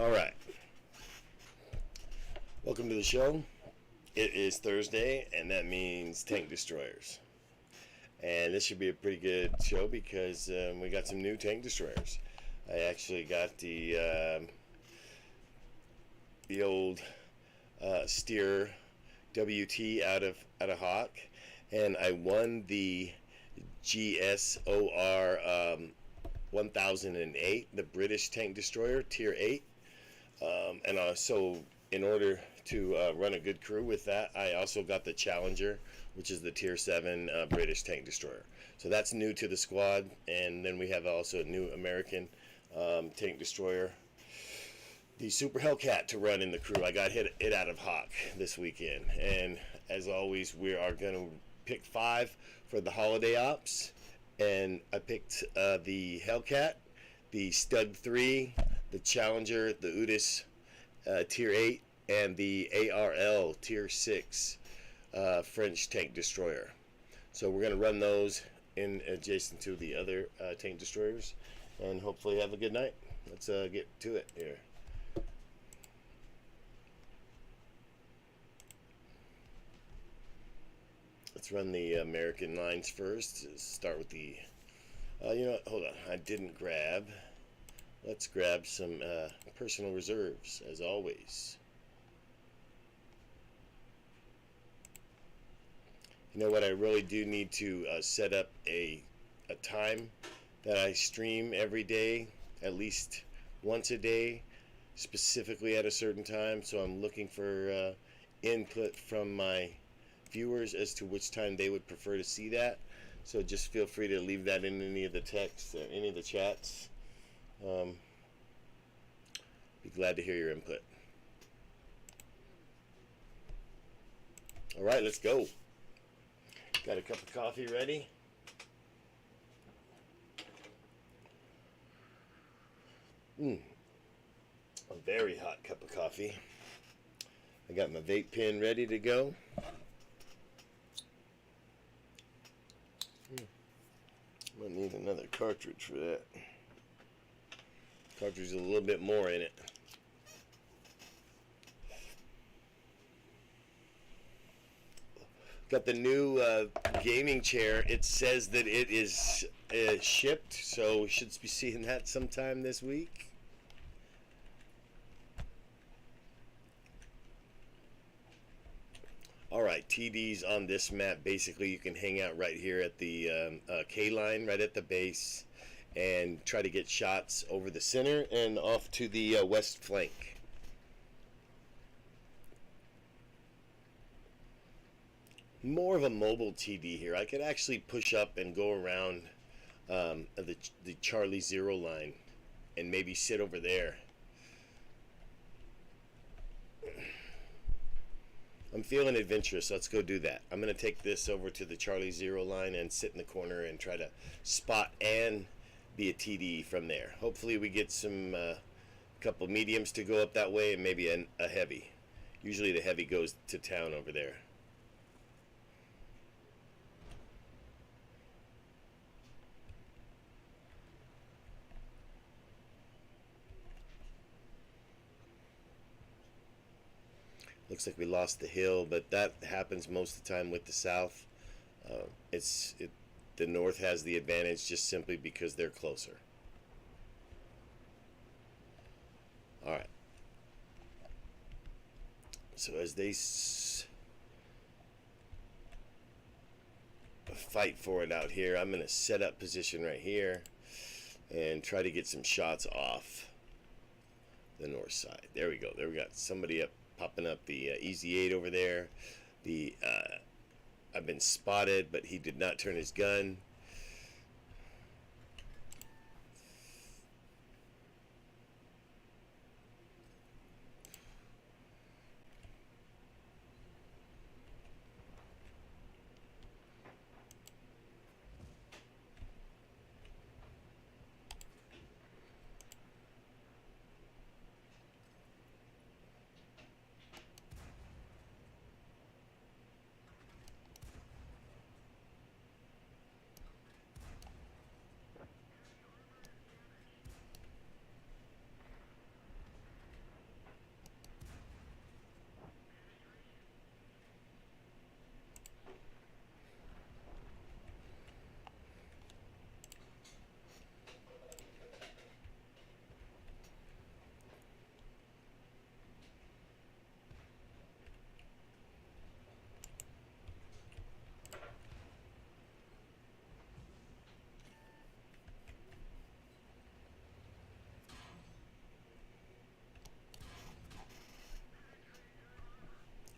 All right. Welcome to the show. It is Thursday, and that means tank destroyers. And this should be a pretty good show because we got some new tank destroyers. I actually got the old Steer WT out of Hawk, and I won the GSOR 1008, the British tank destroyer, Tier 8. So in order to run a good crew with that, I also got the Challenger, which is the Tier 7 British tank destroyer. So that's new to the squad. And then we have also a new American tank destroyer, the Super Hellcat, to run in the crew. I got it out of Hawk this weekend. And as always, we are going to pick 5 for the holiday ops. And I picked the Hellcat, the Stud 3, the Challenger, the Udis Tier 8, and the ARL Tier 6 French tank destroyer. So we're going to run those in adjacent to the other tank destroyers and hopefully have a good night. Let's get to it here. Let's run the American lines first. Start with the you know what, hold on, I didn't grab. Let's grab some personal reserves, as always. You know what, I really do need to set up a time that I stream every day, at least once a day, specifically at a certain time. So I'm looking for input from my viewers as to which time they would prefer to see that. So just feel free to leave that in any of the texts, any of the chats. Be glad to hear your input. All right, let's go. Got a cup of coffee ready. A very hot cup of coffee. I got my vape pen ready to go. Might need another cartridge for that. Cartridge is a little bit more in it. Got the new gaming chair. It says that it is shipped, so we should be seeing that sometime this week. Alright, TDs on this map, basically you can hang out right here at the K-line, right at the base, and try to get shots over the center and off to the west flank. More of a mobile TD here. I could actually push up and go around the Charlie 0 line and maybe sit over there. I'm feeling adventurous. Let's go do that. I'm going to take this over to the Charlie 0 line and sit in the corner and try to spot and be a TD from there. Hopefully we get some couple mediums to go up that way and maybe a heavy. Usually the heavy goes to town over there. Looks like we lost the hill, but that happens most of the time with the south. The north has the advantage just simply because they're closer. All right. So as they fight for it out here, I'm going to set up position right here and try to get some shots off the north side. There we go. There we got somebody up. Popping up the Easy 8 over there. I've been spotted, but he did not turn his gun.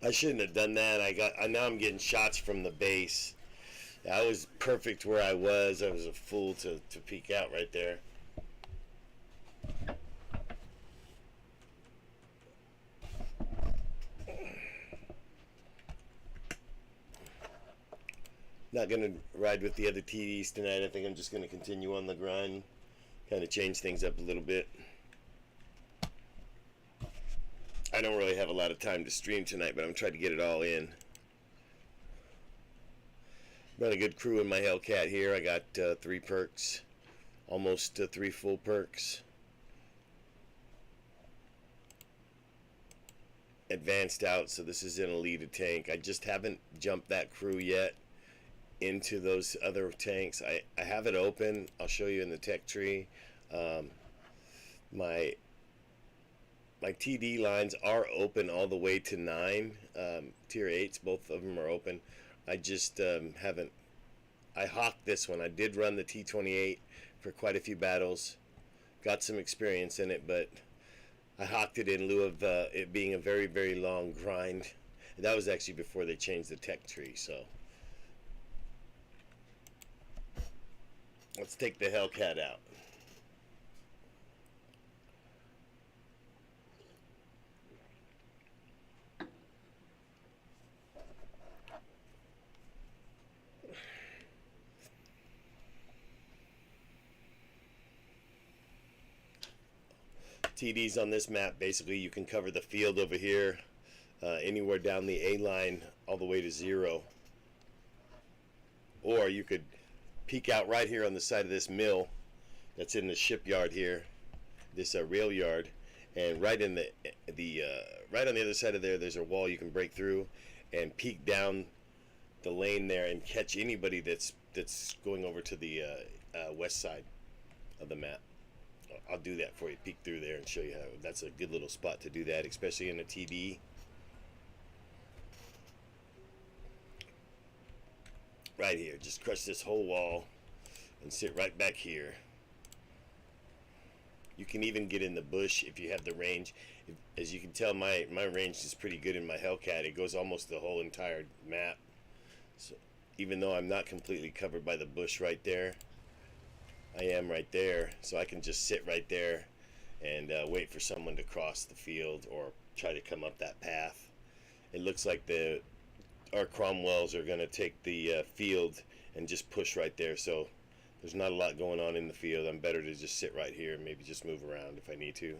I shouldn't have done that. Now I'm getting shots from the base. I was perfect where I was. I was a fool to peek out right there. Not going to ride with the other TDs tonight. I think I'm just going to continue on the grind. Kind of change things up a little bit. I don't really have a lot of time to stream tonight, but I'm trying to get it all in. Run a good crew in my Hellcat here. I got 3 perks. Almost 3 full perks. Advanced out, so this is an elite tank. I just haven't jumped that crew yet into those other tanks. I have it open. I'll show you in the tech tree. My TD lines are open all the way to 9 tier 8s. Both of them are open. I just haven't. I hawked this one. I did run the T28 for quite a few battles. Got some experience in it, but I hawked it in lieu of it being a very, very long grind. And that was actually before they changed the tech tree. So let's take the Hellcat out. TDs on this map, basically you can cover the field over here, anywhere down the A line all the way to 0. Or you could peek out right here on the side of this mill that's in the shipyard here, this rail yard, and right in right on the other side of there's a wall you can break through and peek down the lane there and catch anybody that's going over to the west side of the map. I'll do that for you. Peek through there and show you how. That's a good little spot to do that, especially in a TD. Right here. Just crush this whole wall and sit right back here. You can even get in the bush if you have the range. As you can tell, my range is pretty good in my Hellcat. It goes almost the whole entire map. So even though I'm not completely covered by the bush right there, I am right there, so I can just sit right there and wait for someone to cross the field or try to come up that path. It looks like our Cromwells are going to take the field and just push right there, so there's not a lot going on in the field. I'm better to just sit right here and maybe just move around if I need to.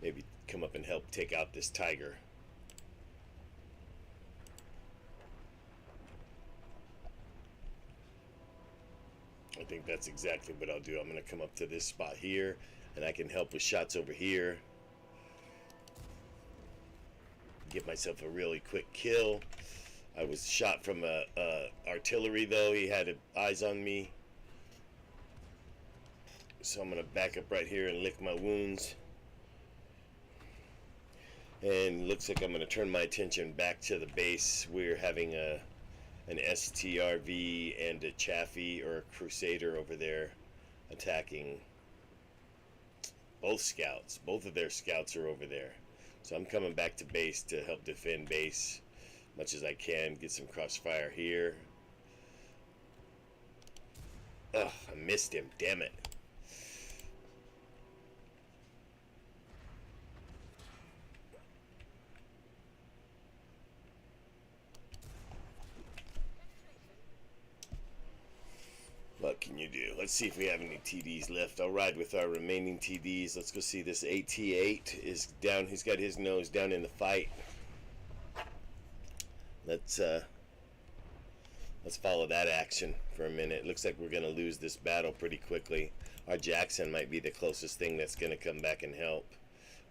Maybe come up and help take out this tiger. I think that's exactly what I'll do. I'm going to come up to this spot here, and I can help with shots over here. Give myself a really quick kill. I was shot from artillery, though. He had eyes on me. So I'm going to back up right here and lick my wounds. And looks like I'm going to turn my attention back to the base. We're having an STRV and a Chaffee or a Crusader over there attacking both scouts. Both of their scouts are over there. So I'm coming back to base to help defend base much as I can. Get some crossfire here. Ugh, I missed him. Damn it. What can you do? Let's see if we have any TDs left. I'll ride with our remaining TDs. Let's go see this AT8 is down. He's got his nose down in the fight. Let's follow that action for a minute. Looks like we're going to lose this battle pretty quickly. Our Jackson might be the closest thing that's going to come back and help.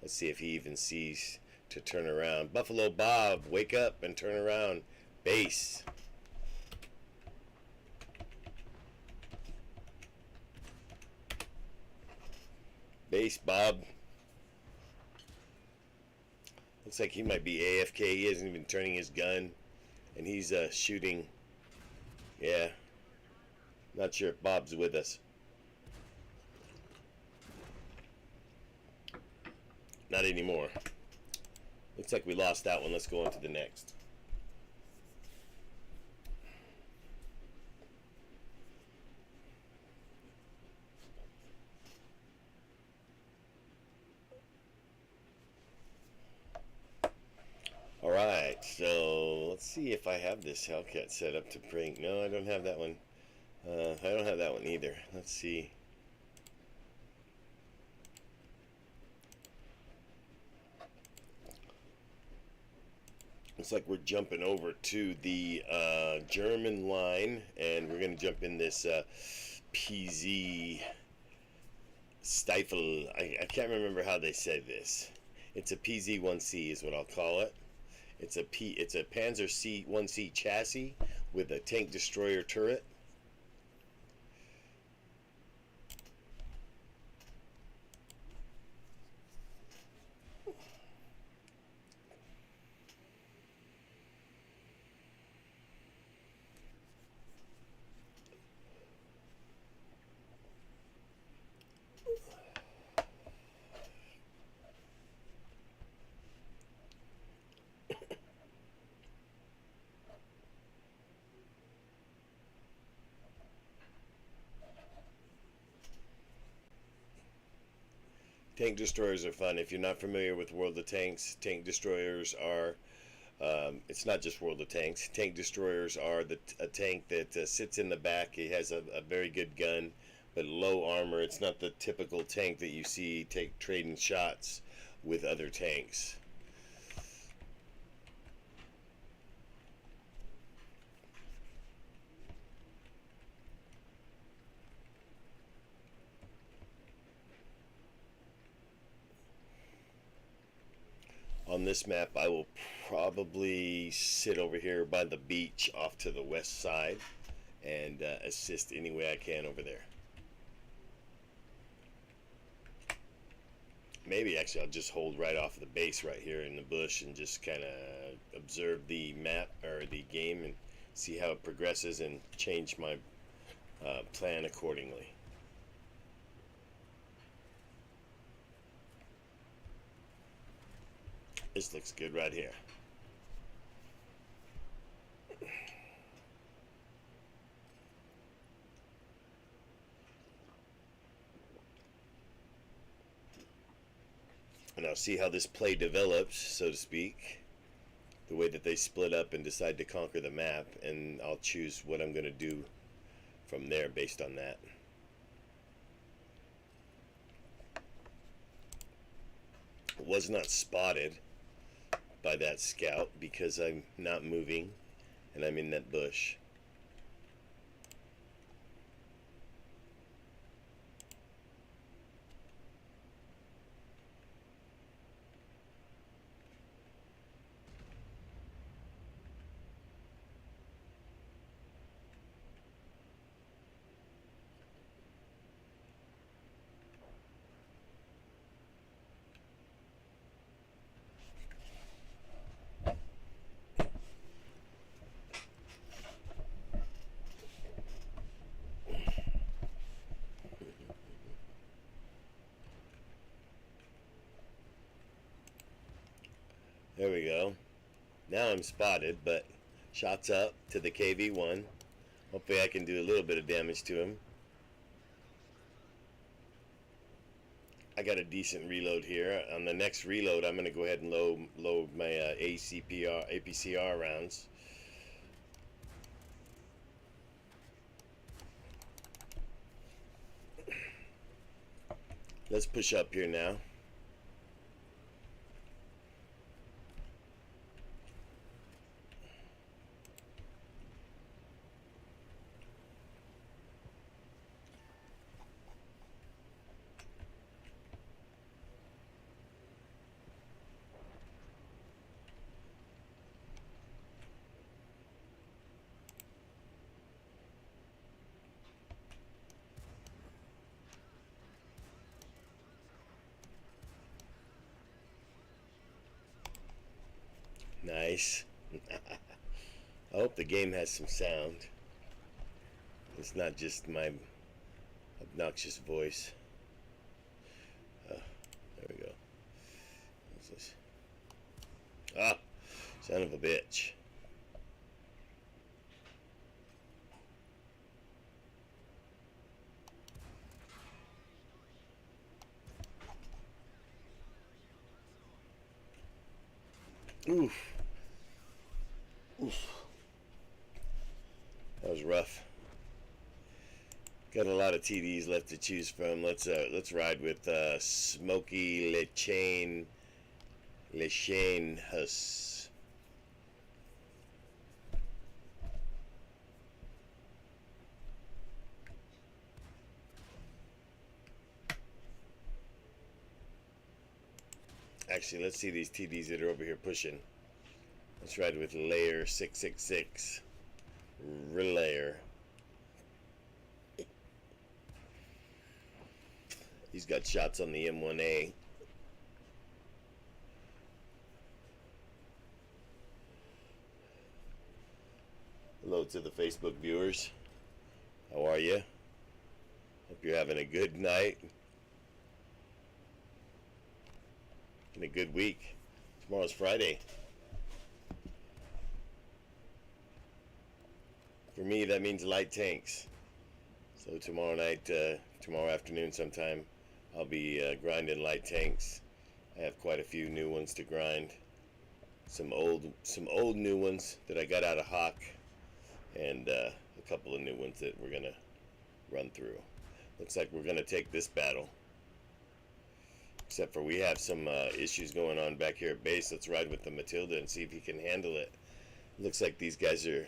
Let's see if he even sees to turn around. Buffalo Bob, wake up and turn around. Base. Base, Bob. Looks like he might be AFK. He isn't even turning his gun. And he's shooting. Yeah. Not sure if Bob's with us. Not anymore. Looks like we lost that one. Let's go on to the next. Alright, so let's see if I have this Hellcat set up to bring. No, I don't have that one. I don't have that one either. Let's see. Looks like we're jumping over to the German line, and we're going to jump in this PZ Stifle. I can't remember how they said this. It's a PZ-1C is what I'll call it. It's a Panzer C-1C chassis with a tank destroyer turret. Tank destroyers are fun. If you're not familiar with World of Tanks, tank destroyers are, it's not just World of Tanks. Tank destroyers are a tank that sits in the back. It has a very good gun, but low armor. It's not the typical tank that you see trading shots with other tanks. On this map, I will probably sit over here by the beach off to the west side and assist any way I can over there. Maybe actually I'll just hold right off of the base right here in the bush and just kind of observe the map or the game and see how it progresses and change my plan accordingly. This looks good right here. And I'll see how this play develops, so to speak. The way that they split up and decide to conquer the map, and I'll choose what I'm going to do from there based on that. Was not spotted by that scout because I'm not moving and I'm in that bush. There we go. Now I'm spotted, but shots up to the KV-1. Hopefully I can do a little bit of damage to him. I got a decent reload here. On the next reload, I'm going to go ahead and load my APCR rounds. Let's push up here now. Nice. I hope the game has some sound. It's not just my obnoxious voice. There we go. What's this? Ah, son of a bitch. Oof. Oof. That was rough. Got a lot of TDs left to choose from. Let's ride with Smoky LeChain Huss. Actually, let's see these TDs that are over here pushing. Let's ride with Layer 666. Relayer. He's got shots on the M1A. Hello to the Facebook viewers. How are you? Hope you're having a good night and a good week. Tomorrow's Friday. For me, that means light tanks. So tomorrow night, tomorrow afternoon sometime, I'll be grinding light tanks. I have quite a few new ones to grind. Some old new ones that I got out of Hawk, and a couple of new ones that we're gonna run through. Looks like we're gonna take this battle. Except for we have some issues going on back here at base. Let's ride with the Matilda and see if he can handle it. Looks like these guys are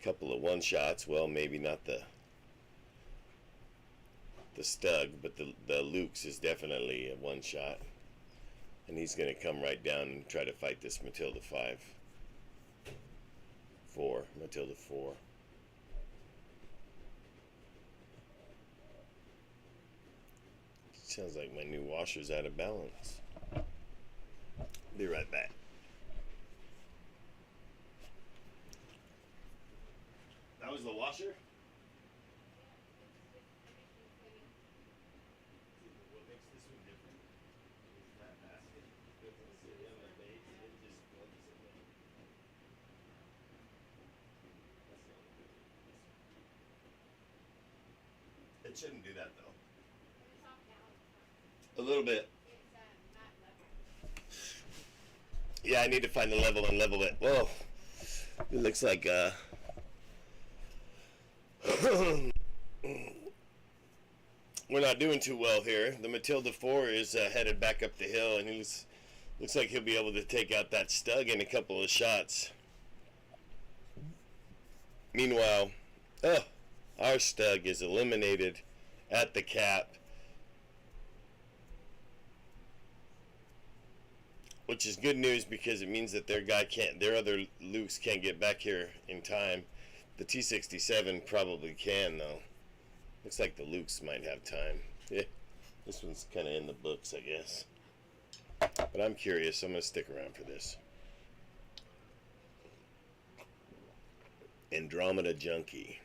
a couple of one-shots. Well, maybe not the Stug, but the Lukes is definitely a one-shot. And he's going to come right down and try to fight this Matilda 4. Matilda 4. Sounds like my new washer's out of balance. Be right back. That was the washer? What makes this one different? Is that basket built on the base and it just plugs in there. That's not good. It shouldn't do that though. A little bit. Yeah, I need to find the level and level it. Whoa. It looks like we're not doing too well here. The Matilda 4 is headed back up the hill, and looks like he'll be able to take out that Stug in a couple of shots. Meanwhile, our Stug is eliminated at the cap, which is good news because it means that their other Lukes can't get back here in time. The T-67 probably can though. Looks like the Lukes might have time. Yeah, this one's kind of in the books, I guess. But I'm curious. I'm gonna stick around for this. Andromeda Junkie.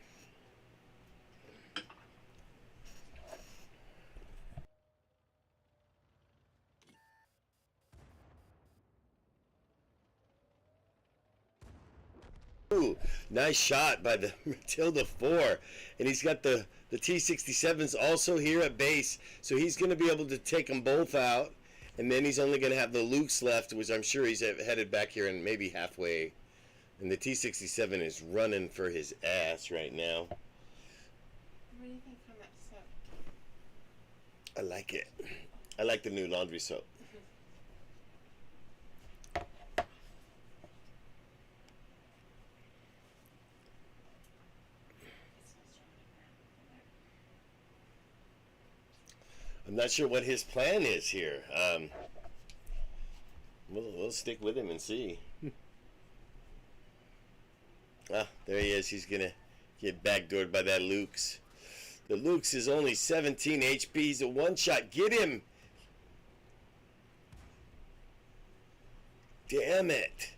Ooh, nice shot by the Matilda 4. And he's got the T-67s also here at base. So he's going to be able to take them both out. And then he's only going to have the Lukes left, which I'm sure he's headed back here and maybe halfway. And the T-67 is running for his ass right now. What do you think on that soap? I like it. I like the new laundry soap. I'm not sure what his plan is here. We'll stick with him and see. There he is. He's gonna get backdoored by that Lukes. The Lukes is only 17 HP. He's a one-shot. Get him! Damn it!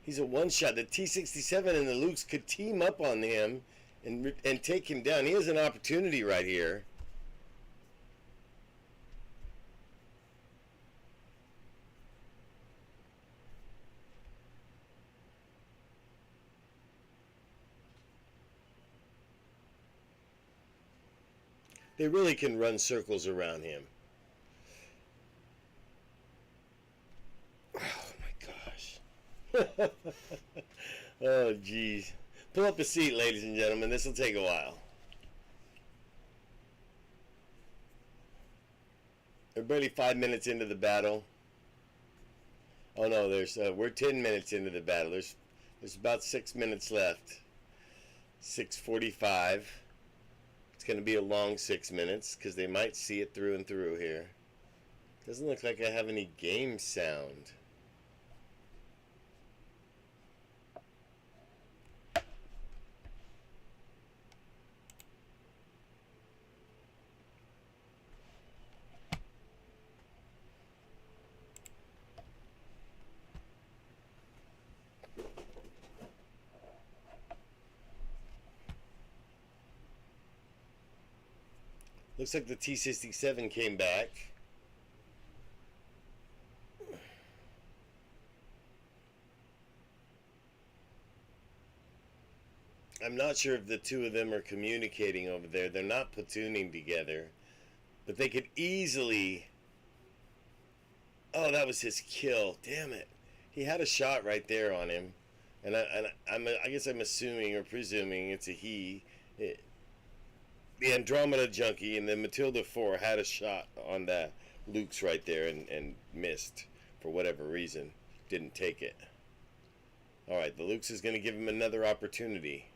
He's a one-shot. The T-67 and the Lukes could team up on him and take him down. He has an opportunity right here. they really can run circles around him. Oh my gosh. Oh geez. Pull up a seat, ladies and gentlemen. This will take a while. We're barely 5 minutes into the battle. Oh no, we're 10 minutes into the battle. There's about 6 minutes left. 6:45. It's going to be a long 6 minutes because they might see it through and through here. Doesn't look like I have any game sound. Looks like the T-67 came back. I'm not sure if the two of them are communicating over there. They're not platooning together. But they could easily... Oh, that was his kill. Damn it. He had a shot right there on him. And I guess I'm assuming or presuming it's a he. The Andromeda Junkie and the Matilda 4 had a shot on that Luke's right there and missed for whatever reason. Didn't take it. Alright, the Luke's is going to give him another opportunity.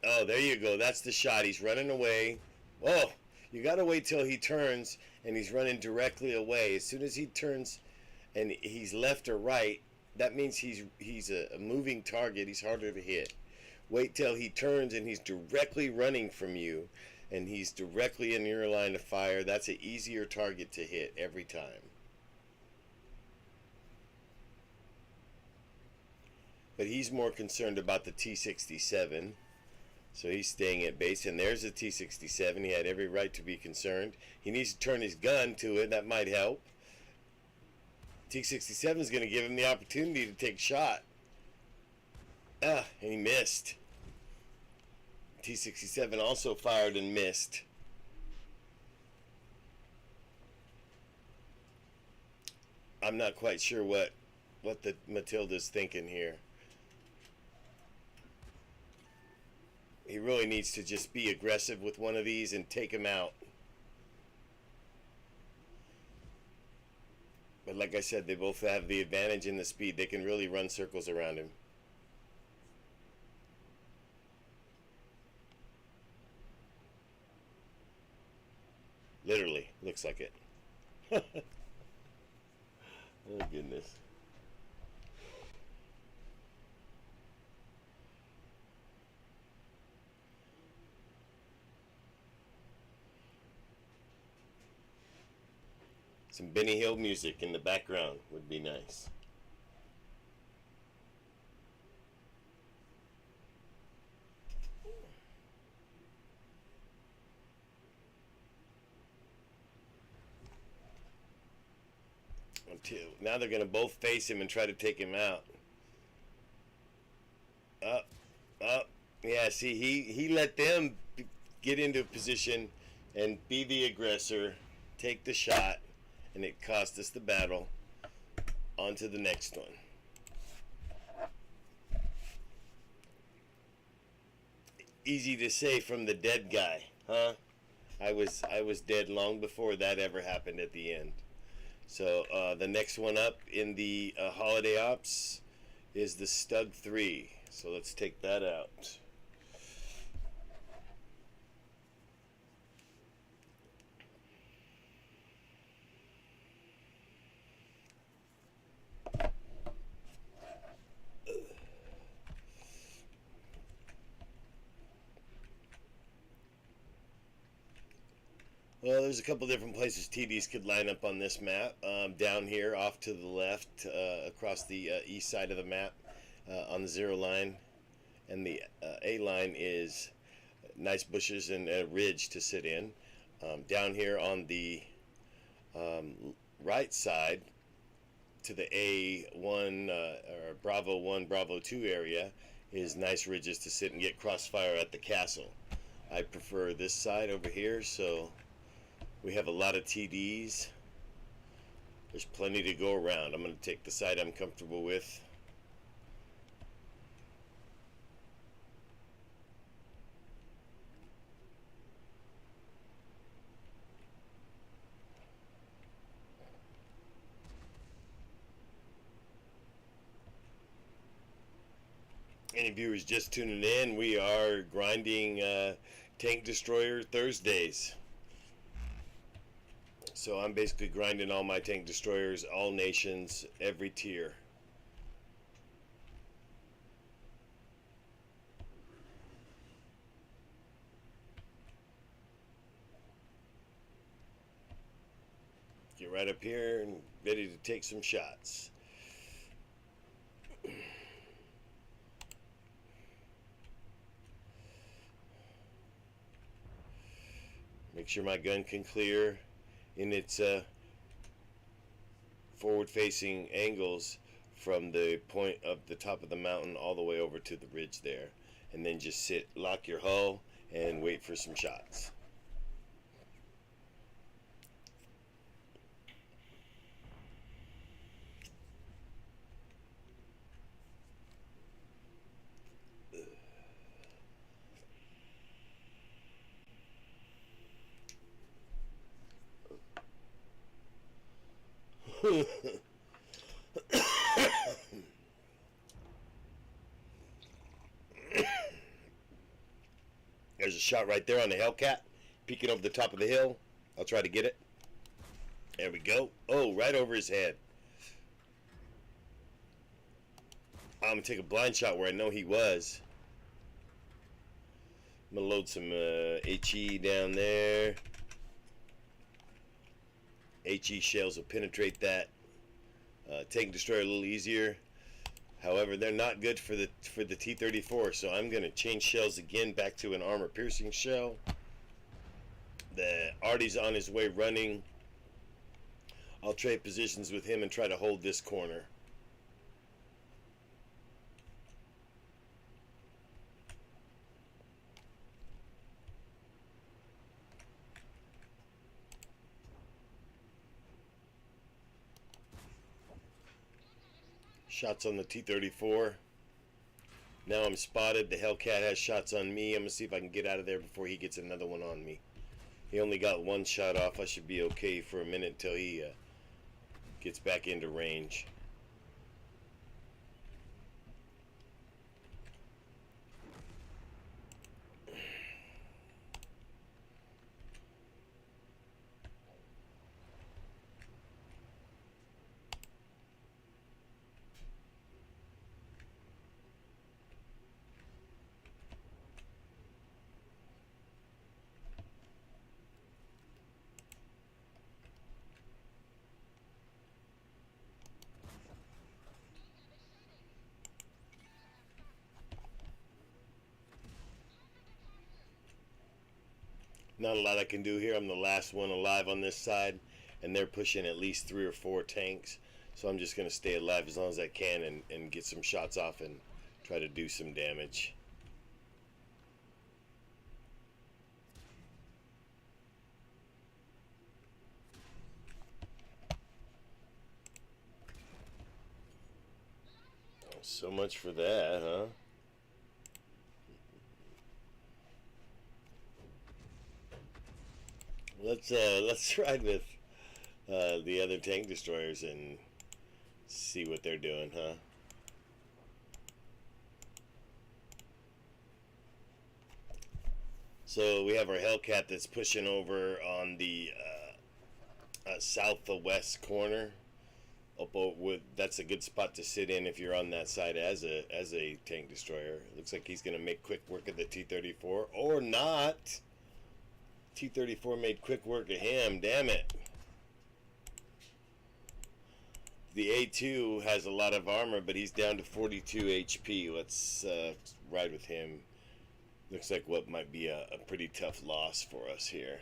Oh, there you go. That's the shot. He's running away. Oh, you got to wait till he turns and he's running directly away. As soon as he turns and he's left or right, that means he's a moving target. He's harder to hit. Wait till he turns and he's directly running from you and he's directly in your line of fire. That's an easier target to hit every time. But he's more concerned about the T-67. So he's staying at base. And there's the T-67. He had every right to be concerned. He needs to turn his gun to it. That might help. T-67 is going to give him the opportunity to take a shot. And he missed. T-67 also fired and missed. I'm not quite sure what the Matilda's thinking here. He really needs to just be aggressive with one of these and take him out. But like I said, they both have the advantage in the speed. They can really run circles around him. Literally, looks like it. Oh, goodness. Some Benny Hill music in the background would be nice. Now they're going to both face him and try to take him out. Up, up. Yeah, see, he let them get into a position and be the aggressor, take the shot, and it cost us the battle. On to the next one. Easy to say from the dead guy, huh? I was dead long before that ever happened at the end. So the next one up in the holiday ops is the Stug 3. So let's take that out. Well, there's a couple different places TDs could line up on this map. Down here, off to the left, across the east side of the map, on the 0 line, and the A line is nice bushes and a ridge to sit in. Down here on the right side, to the A1 or Bravo 1, Bravo 2 area, is nice ridges to sit and get crossfire at the castle. I prefer this side over here, so we have a lot of TDs. There's plenty to go around. I'm going to take the side I'm comfortable with. Any viewers just tuning in, we are grinding Tank Destroyer Thursdays. So I'm basically grinding all my Tank Destroyers, all nations, every tier. Get right up here and ready to take some shots. Make sure my gun can clear in its forward-facing angles from the point of the top of the mountain all the way over to the ridge there. And then just sit, lock your hull, and wait for some shots. There's a shot right there on the Hellcat, peeking over the top of the hill. I'll try to get it. There we go. Oh, right over his head. I'm going to take a blind shot where I know he was. I'm going to load some HE down there. HE shells will penetrate that. Tank Destroyer a little easier. However, they're not good for the T-34, so I'm going to change shells again back to an armor-piercing shell. The Artie's on his way running. I'll trade positions with him and try to hold this corner. Shots on the T-34. Now I'm spotted. The Hellcat has shots on me. I'm going to see if I can get out of there before he gets another one on me. He only got one shot off. I should be okay for a minute until he gets back into range. Not a lot I can do here. I'm the last one alive on this side, and they're pushing at least 3 or 4 tanks. So I'm just going to stay alive as long as I can and get some shots off and try to do some damage. So much for that, huh? Let's ride with the other tank destroyers and see what they're doing, huh? So we have our Hellcat that's pushing over on the southwest corner. That's a good spot to sit in if you're on that side as a tank destroyer. Looks like he's gonna make quick work of the T-34, or not. T-34 made quick work of him. Damn it. The A2 has a lot of armor, but he's down to 42 HP. Let's ride with him. Looks like what might be a pretty tough loss for us here.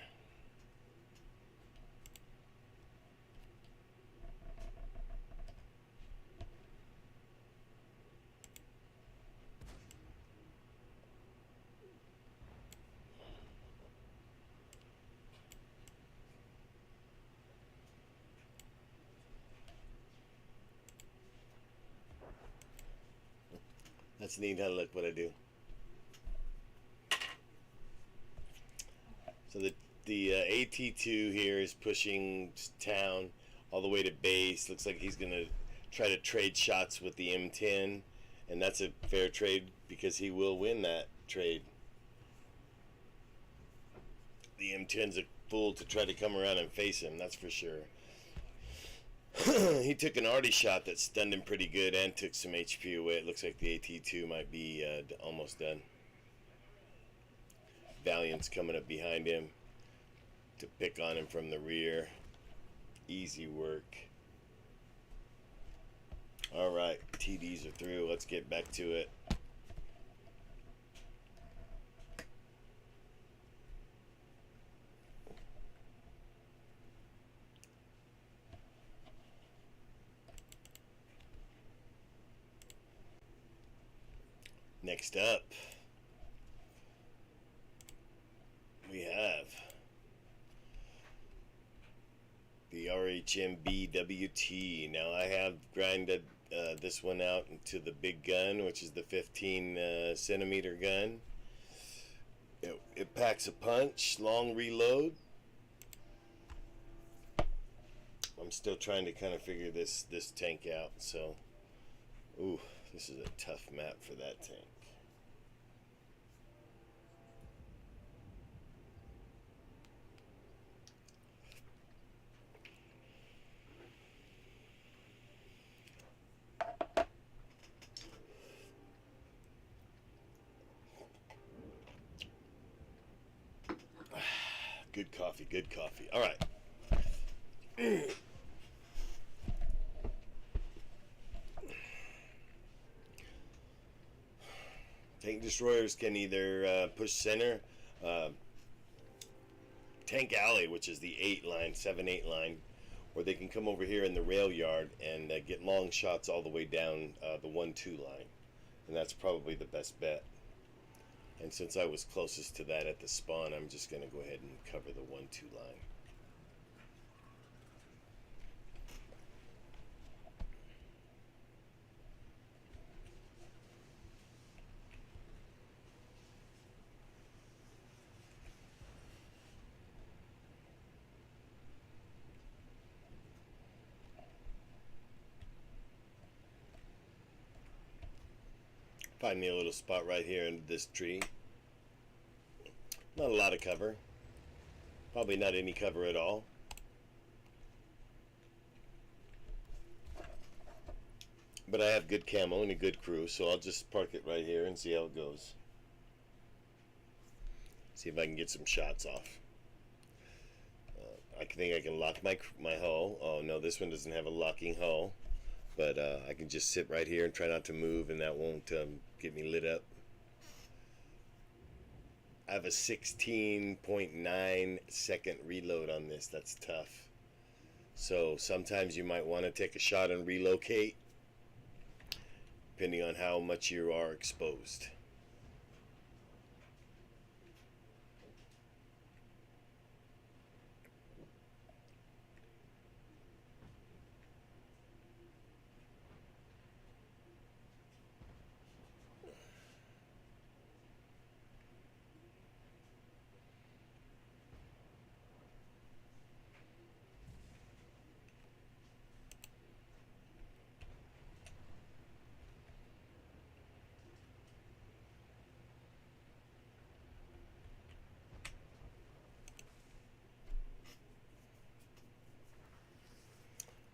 That's neat. How look what I do. So the AT2 here is pushing town all the way to base. Looks like he's gonna try to trade shots with the M10, and that's a fair trade because he will win that trade. The M10's a fool to try to come around and face him, that's for sure. He took an arty shot that stunned him pretty good and took some HP away. It looks like the AT2 might be almost done. Valiant's coming up behind him to pick on him from the rear. Easy work. Alright, TDs are through. Let's get back to it. Next up, we have the RHMBWT. Now I have grinded this one out into the big gun, which is the 15 centimeter gun. It packs a punch, long reload. I'm still trying to kind of figure this tank out, so ooh, this is a tough map for that tank. Good coffee, good coffee. All right. Tank destroyers can either push center, tank alley, which is the 8 line, 7-8 line, or they can come over here in the rail yard and get long shots all the way down the 1-2 line. And that's probably the best bet. And since I was closest to that at the spawn, I'm just going to go ahead and cover the 1-2 line. Find me a little spot right here in this tree. Not a lot of cover. Probably not any cover at all. But I have good camo and a good crew, so I'll just park it right here and see how it goes. See if I can get some shots off. I think I can lock my hull. Oh no, this one doesn't have a locking hull. But I can just sit right here and try not to move, and that won't get me lit up. I have a 16.9 second reload on this. That's tough. So sometimes you might want to take a shot and relocate, depending on how much you are exposed.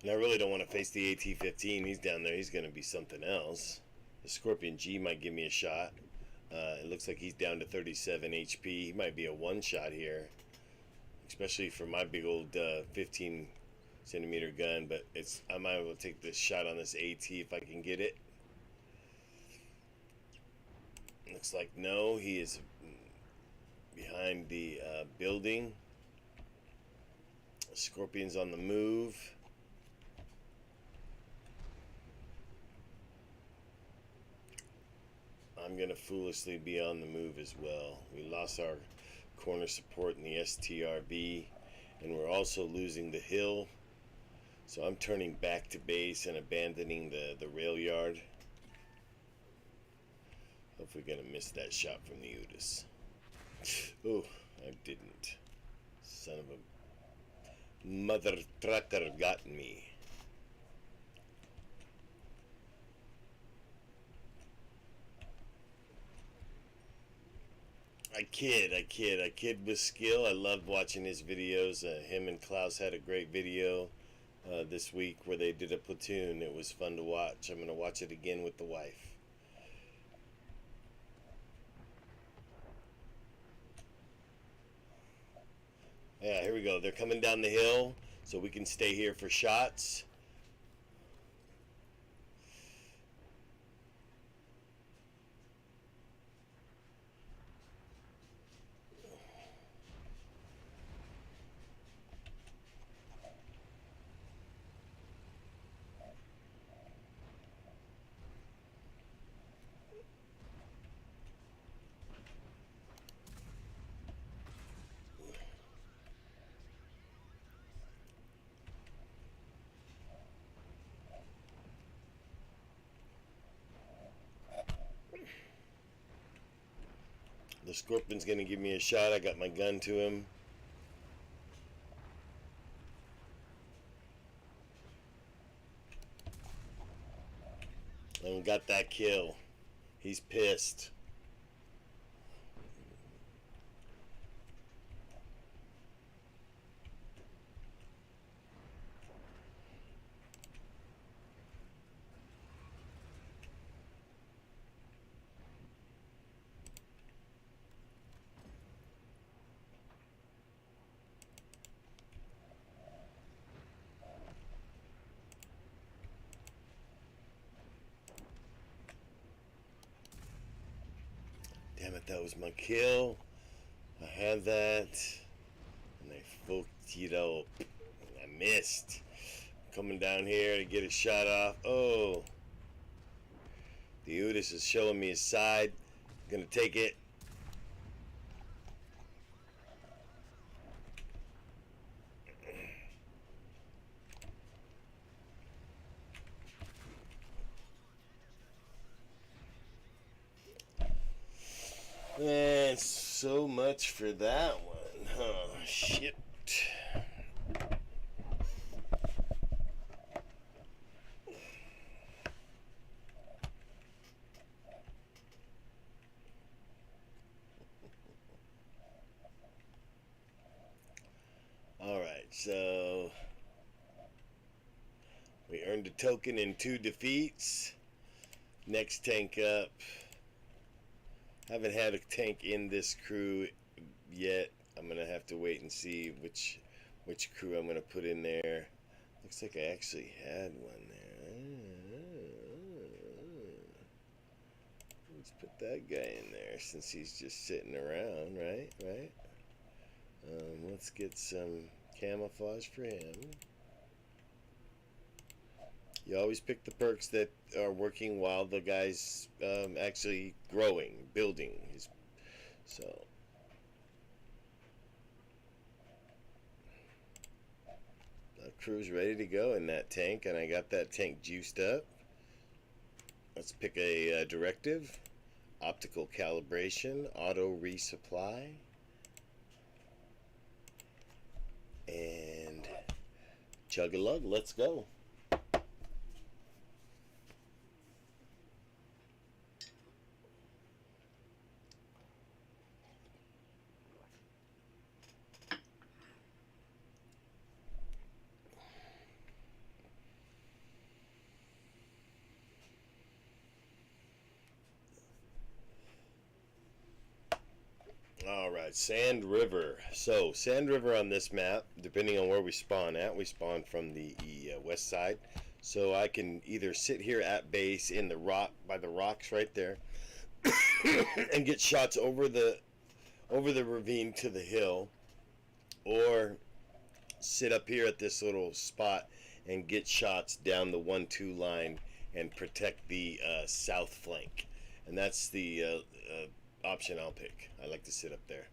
And I really don't want to face the AT-15. He's down there. He's going to be something else. The Scorpion G might give me a shot. It looks like he's down to 37 HP. He might be a one-shot here, especially for my big old 15 centimeter gun. But I might able to take this shot on this AT if I can get it. Looks like no. He is behind the building. Scorpion's on the move. I'm going to foolishly be on the move as well. We lost our corner support in the STRB, and we're also losing the hill. So I'm turning back to base and abandoning the rail yard. Hopefully gonna miss that shot from the Udis. Oh, I didn't. Son of a mother trucker got me. I kid with skill. I loved watching his videos. Him and Klaus had a great video this week where they did a platoon. It was fun to watch. I'm gonna watch it again with the wife. Yeah, here we go. They're coming down the hill, so we can stay here for shots. The Scorpion's gonna give me a shot. I got my gun to him. And got that kill. He's pissed. Damn it, that was my kill. I had that. And I fucked it up. I missed. Coming down here to get a shot off. Oh. The Udis is showing me his side. Gonna take it. And so much for that one. Oh, shit. Alright, so we earned a token in 2 defeats. Next tank up. Haven't had a tank in this crew yet. I'm gonna have to wait and see which crew I'm gonna put in there. Looks like I actually had one there. Let's put that guy in there since he's just sitting around, right? Let's get some camouflage for him. You always pick the perks that are working while the guy's actually growing, building. So the crew's ready to go in that tank, and I got that tank juiced up. Let's pick a directive. Optical calibration, auto resupply, and chug-a-lug. Let's go. Alright, Sand River. So, Sand River on this map, depending on where we spawn at, we spawn from the west side. So I can either sit here at base in the rock, by the rocks right there, and get shots over the ravine to the hill, or sit up here at this little spot and get shots down the 1-2 line and protect the south flank. And that's the option I'll pick. I like to sit up there.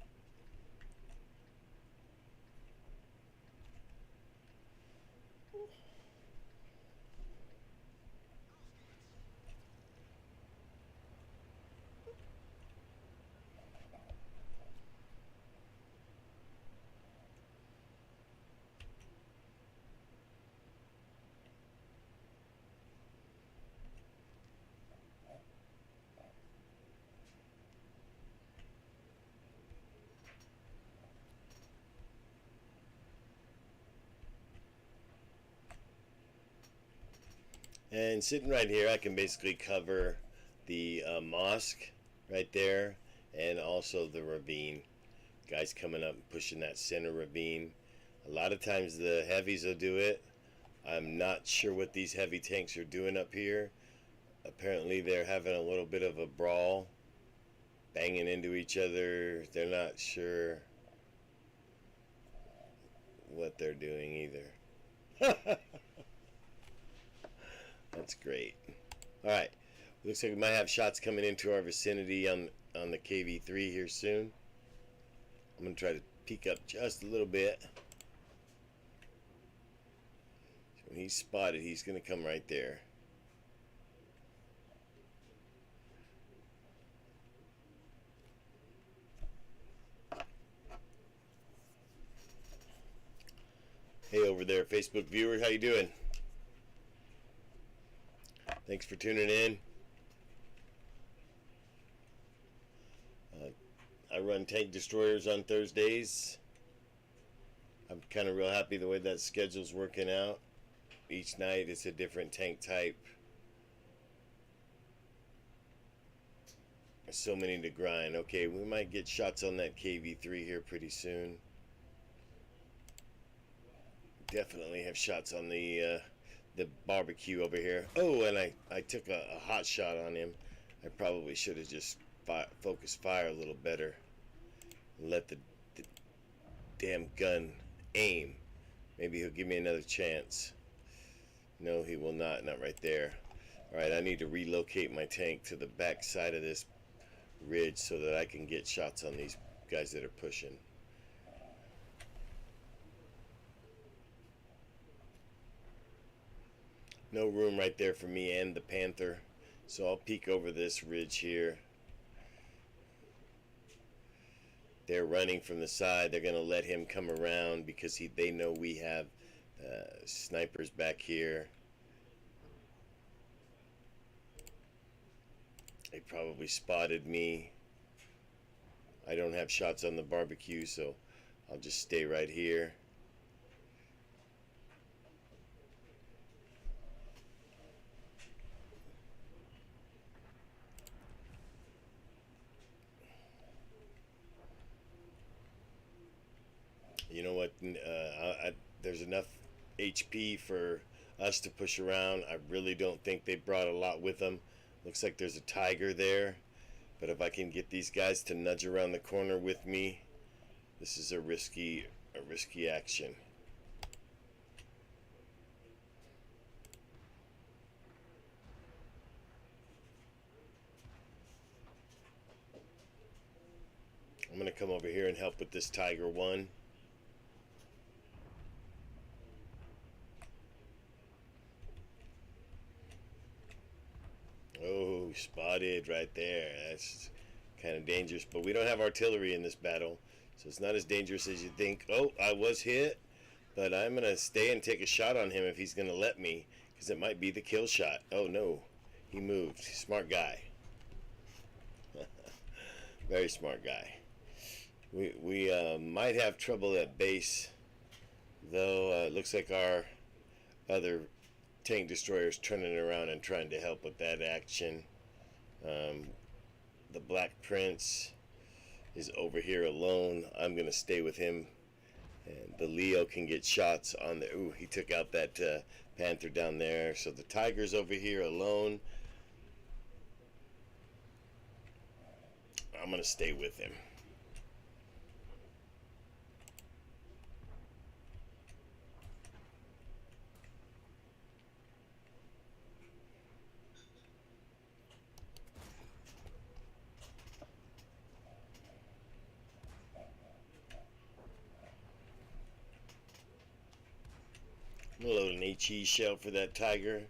And sitting right here, I can basically cover the mosque right there, and also the ravine. Guys coming up and pushing that center ravine. A lot of times the heavies will do it. I'm not sure what these heavy tanks are doing up here. Apparently they're having a little bit of a brawl, banging into each other. They're not sure what they're doing either. That's great. All right, looks like we might have shots coming into our vicinity on the KV-III here soon. I'm gonna try to peek up just a little bit. When he's spotted, he's gonna come right there. Hey over there, Facebook viewer, how you doing? Thanks for tuning in. I run tank destroyers on Thursdays. I'm kind of real happy the way that schedule's working out. Each night it's a different tank type. There's so many to grind. Okay, we might get shots on that KV-III here pretty soon. Definitely have shots on the barbecue over here. Oh, and I took a hot shot on him. I probably should have just focused fire a little better. Let the damn gun aim. Maybe he'll give me another chance. No, he will not. Not right there. Alright, I need to relocate my tank to the back side of this ridge so that I can get shots on these guys that are pushing. No room right there for me and the Panther, so I'll peek over this ridge here. They're running from the side. They're going to let him come around because they know we have snipers back here. They probably spotted me. I don't have shots on the barbecue, so I'll just stay right here. You know what? There's enough HP for us to push around. I really don't think they brought a lot with them. Looks like there's a tiger there. But if I can get these guys to nudge around the corner with me, this is a risky action. I'm going to come over here and help with this Tiger 1. Oh, spotted right there. That's kind of dangerous, but we don't have artillery in this battle, so it's not as dangerous as you think. Oh, I was hit, but I'm going to stay and take a shot on him if he's going to let me, because it might be the kill shot. Oh, no. He moved. Smart guy. Very smart guy. We might have trouble at base, though. It looks like our other tank destroyers turning around and trying to help with that action. The Black Prince is over here alone. I'm going to stay with him. And the Leo can get shots on the... Ooh, he took out that Panther down there. So the Tiger's over here alone. I'm going to stay with him. I'm gonna load an HE shell for that Tiger.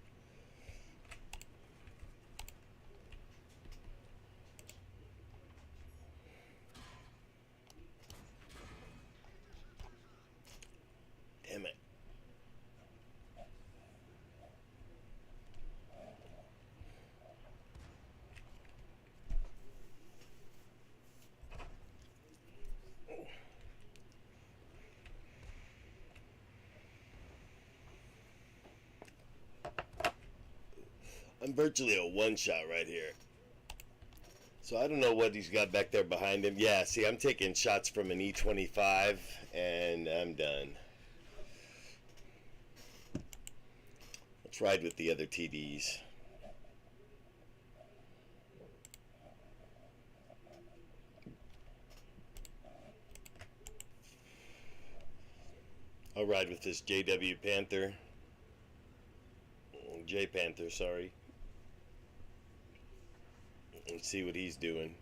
Damn it. I'm virtually a one-shot right here. So I don't know what he's got back there behind him. Yeah, see, I'm taking shots from an E25, and I'm done. Let's ride with the other TDs. I'll ride with this JW Panther. J Panther, sorry. And see what he's doing.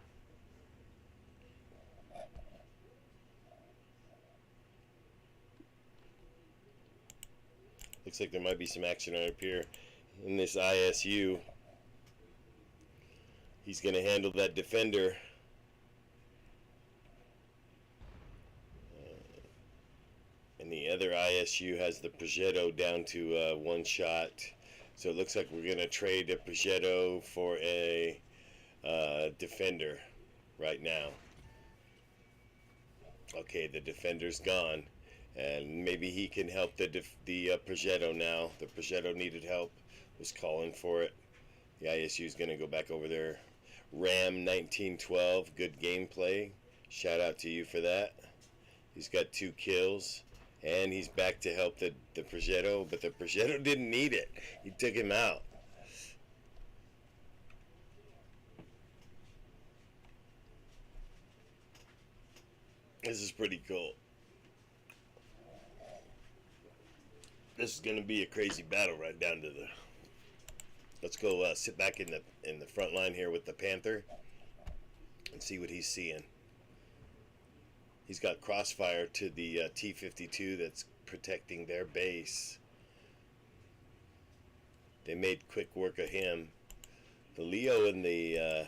Looks like there might be some action right up here in this ISU. He's going to handle that defender. And the other ISU has the Progetto down to one shot. So it looks like we're going to trade a Progetto for a defender right now. Okay, the defender's gone. And maybe he can help the Progetto now. The Progetto needed help, was calling for it. The ISU is going to go back over there. Ram 1912, good gameplay. Shout out to you for that. He's got 2 kills. And he's back to help the Progetto, but the Progetto didn't need it. He took him out. This is pretty cool. This is going to be a crazy battle right down to the... Let's go sit back in the front line here with the Panther and see what he's seeing. He's got crossfire to the T-52 that's protecting their base. They made quick work of him. The Leo and the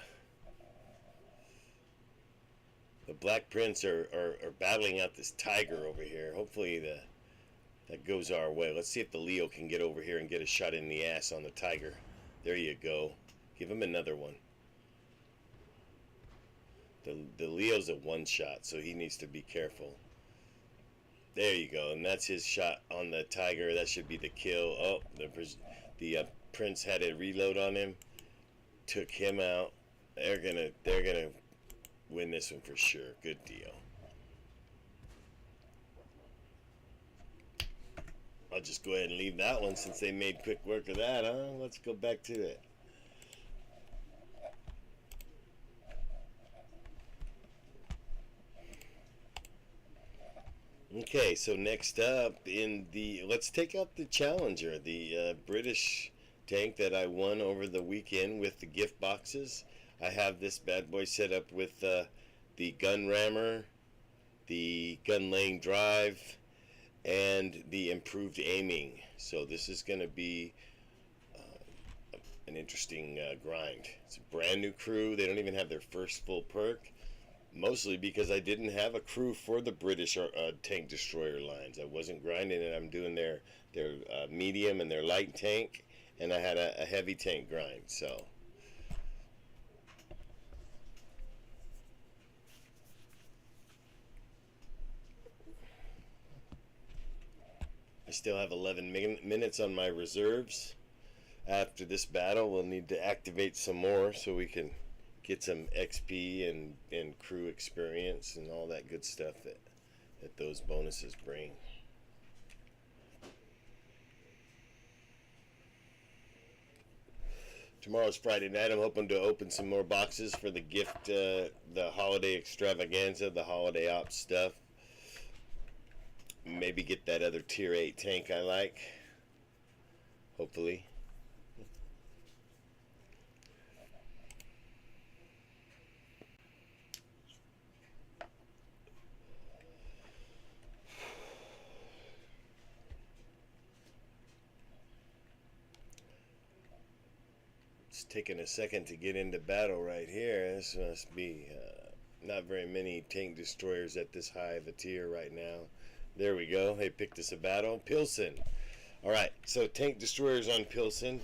Black Prince are battling out this Tiger over here. Hopefully that goes our way. Let's see if the Leo can get over here and get a shot in the ass on the Tiger. There you go. Give him another one. The Leo's a one-shot, so he needs to be careful. There you go, and that's his shot on the Tiger. That should be the kill. Oh, the Prince had a reload on him, took him out. They're gonna win this one for sure. Good deal. I'll just go ahead and leave that one since they made quick work of that, huh? Let's go back to it. Okay, so next up let's take up the Challenger, the British tank that I won over the weekend with the gift boxes. I have this bad boy set up with the gun rammer, the gun laying drive, and the improved aiming. So this is going to be an interesting grind. It's a brand new crew. They don't even have their first full perk. Mostly because I didn't have a crew for the British tank destroyer lines. I wasn't grinding it. I'm doing their medium and their light tank, and I had a heavy tank grind. So I still have 11 minutes on my reserves. After this battle, we'll need to activate some more so we can get some XP and crew experience and all that good stuff that those bonuses bring. Tomorrow's Friday night. I'm hoping to open some more boxes for the gift, the holiday extravaganza, the holiday ops stuff. Maybe get that other tier 8 tank I like. Hopefully. It's taking a second to get into battle right here. This must be not very many tank destroyers at this high of a tier right now. There we go. They picked us a battle. Pilsen. Alright, so tank destroyers on Pilsen.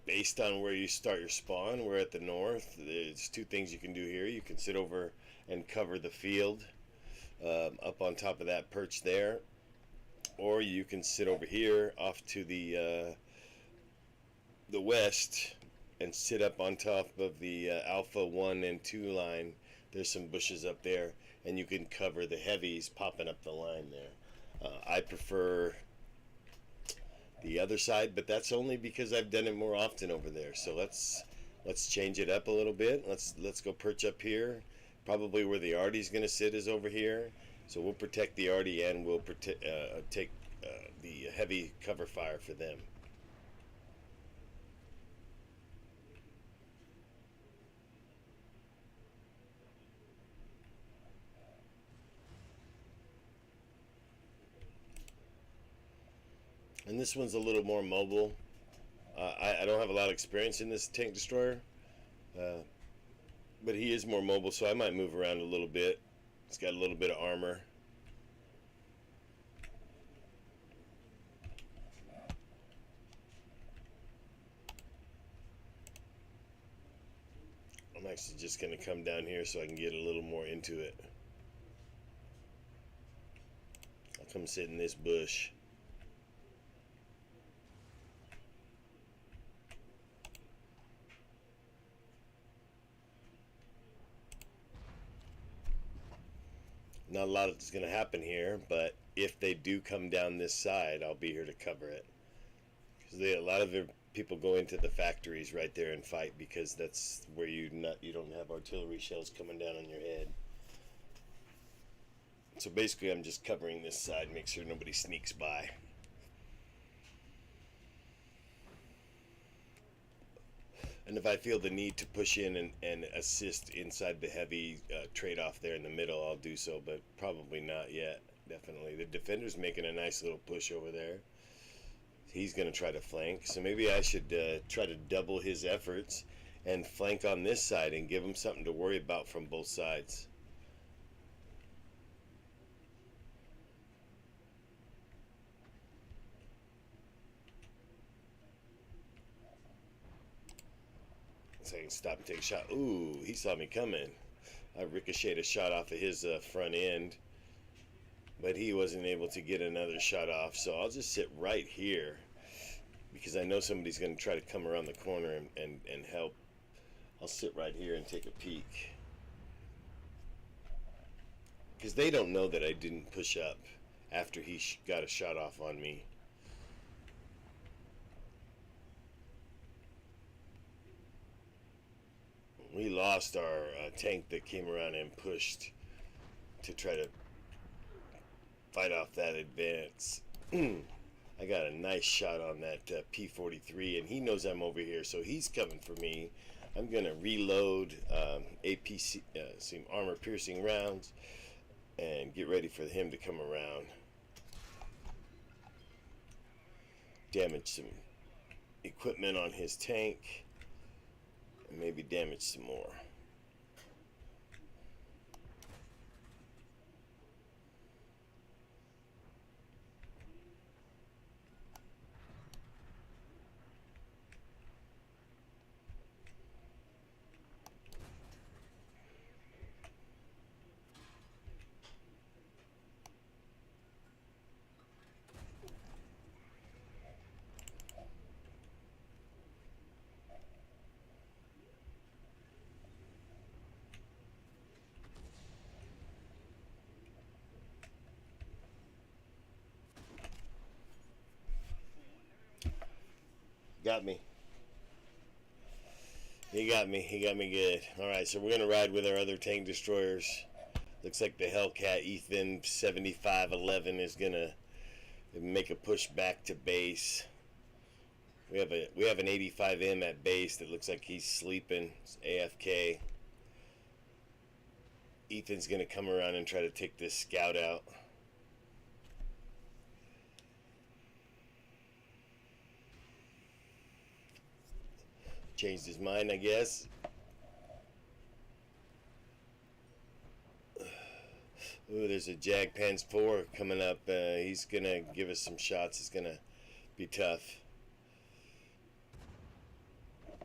Based on where you start your spawn, we're at the north. There's 2 things you can do here. You can sit over and cover the field up on top of that perch there. Or you can sit over here off to the the west and sit up on top of the Alpha 1 and 2 line. There's some bushes up there, and you can cover the heavies popping up the line there. I prefer the other side, but that's only because I've done it more often over there. So let's change it up a little bit. Let's go perch up here. Probably where the arty's going to sit is over here. So we'll protect the arty and we'll take the heavy cover fire for them. And this one's a little more mobile. I don't have a lot of experience in this tank destroyer, but he is more mobile, so I might move around a little bit. It's got a little bit of armor. I'm actually just going to come down here so I can get a little more into it. I'll come sit in this bush. Not a lot is going to happen here, but if they do come down this side, I'll be here to cover it. Because a lot of the people go into the factories right there and fight because that's where you don't have artillery shells coming down on your head. So basically, I'm just covering this side, make sure nobody sneaks by. And if I feel the need to push in and assist inside the heavy trade-off there in the middle, I'll do so, but probably not yet. Definitely. The defender's making a nice little push over there. He's going to try to flank, so maybe I should try to double his efforts and flank on this side and give him something to worry about from both sides. So I can stop and take a shot. Ooh, he saw me coming. I ricocheted a shot off of his front end, but he wasn't able to get another shot off. So I'll just sit right here because I know somebody's going to try to come around the corner and help. I'll sit right here and take a peek because they don't know that I didn't push up after he got a shot off on me. We lost our tank that came around and pushed to try to fight off that advance. I got a nice shot on that P-43, and he knows I'm over here, so he's coming for me. I'm going to reload APC, some armor-piercing rounds, and get ready for him to come around. Damage some equipment on his tank. Maybe damage some more. Got me. He got me. He got me good. Alright, so we're going to ride with our other tank destroyers. Looks like the Hellcat Ethan 7511 is going to make a push back to base. We have an 85M at base that looks like he's sleeping. It's AFK. Ethan's going to come around and try to take this scout out. Changed his mind, I guess. Ooh, there's a Jagdpanzer 4 coming up. He's going to give us some shots. It's going to be tough.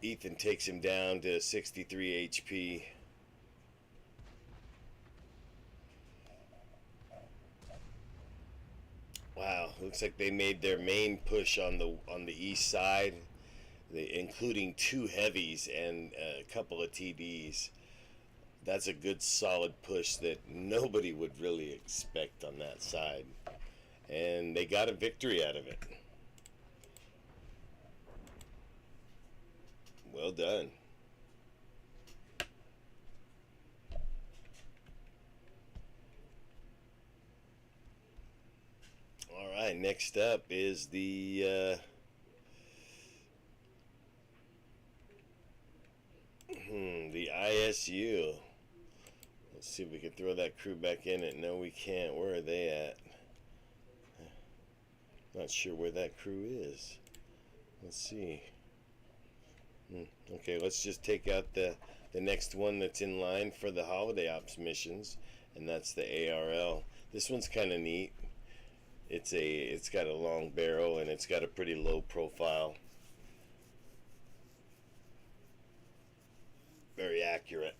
Ethan takes him down to 63 HP. Wow, looks like they made their main push on the east side. including 2 heavies and a couple of TDs. That's a good solid push that nobody would really expect on that side. And they got a victory out of it. Well done. All right, next up is the ISU. Let's see if we can throw that crew back in it. No, we can't. Where are they at? Not sure where that crew is. Let's see. Okay, let's just take out the next one that's in line for the holiday ops missions, and that's the ARL. This one's kind of neat. It's got a long barrel and it's got a pretty low profile. Very accurate.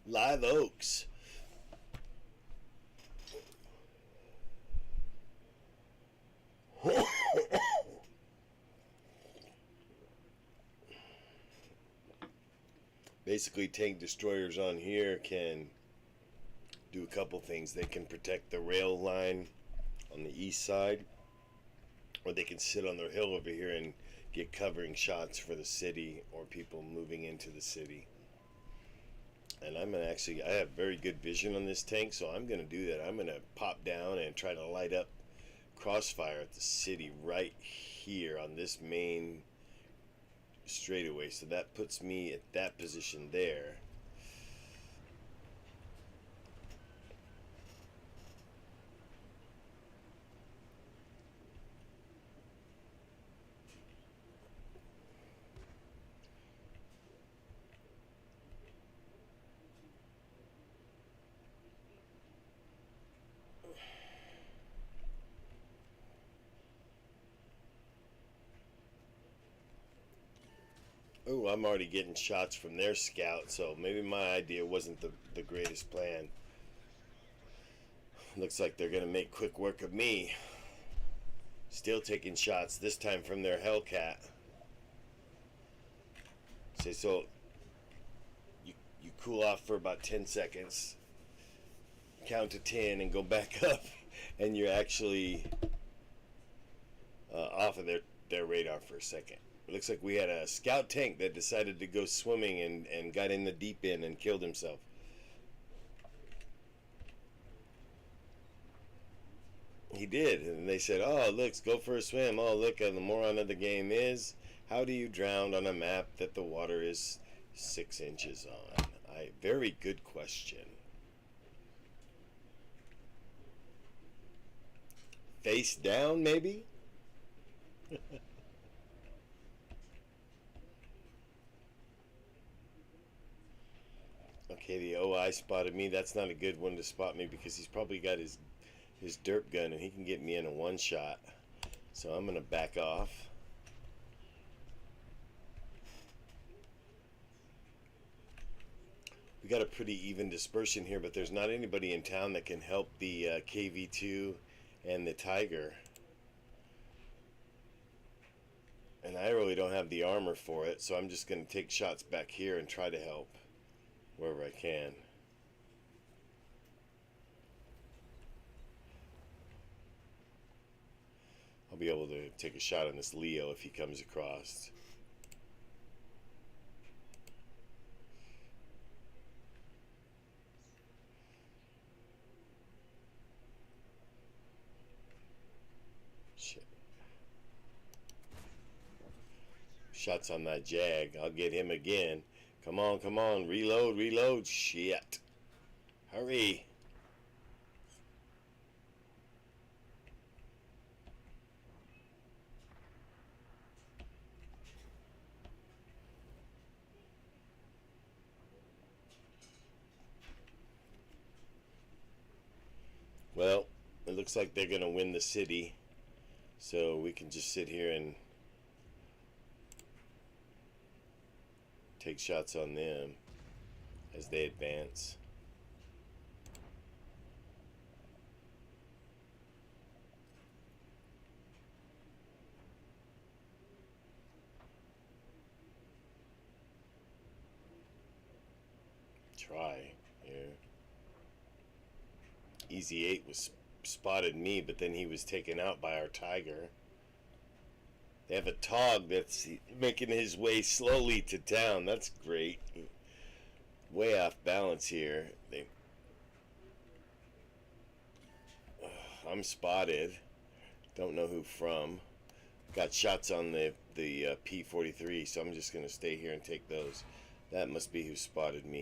Live Oaks. Basically, tank destroyers on here can do a couple things. They can protect the rail line on the east side, or they can sit on their hill over here and get covering shots for the city or people moving into the city. And I have very good vision on this tank, so I'm going to do that. I'm going to pop down and try to light up crossfire at the city right here on this main straightaway. So that puts me at that position there. Oh, I'm already getting shots from their scout, so maybe my idea wasn't the greatest plan. Looks like they're going to make quick work of me. Still taking shots, this time from their Hellcat. Say, so you cool off for about 10 seconds, count to 10 and go back up, and you're actually off of their radar for a second. It looks like we had a scout tank that decided to go swimming and got in the deep end and killed himself. He did, and they said, "Oh, look, go for a swim. Oh, look, the moron of the game is, how do you drown on a map that the water is 6 inches on?" Very good question. Face down, maybe? Okay, the OI spotted me. That's not a good one to spot me because he's probably got his derp gun and he can get me in a one shot. So I'm gonna back off. We got a pretty even dispersion here, but there's not anybody in town that can help the KV-II and the Tiger. And I really don't have the armor for it, so I'm just gonna take shots back here and try to help wherever I can. I'll be able to take a shot on this Leo if he comes across. Shit. Shots on that Jag. I'll get him again. Come on, come on. Reload, reload. Shit. Hurry. Well, it looks like they're going to win the city. So we can just sit here and take shots on them as they advance. Try here. IV-VIII was spotted me, but then he was taken out by our tiger. They have a Tog that's making his way slowly to town. That's great. Way off balance here. I'm spotted. Don't know who from. Got shots on the P-43, so I'm just gonna stay here and take those. That must be who spotted me.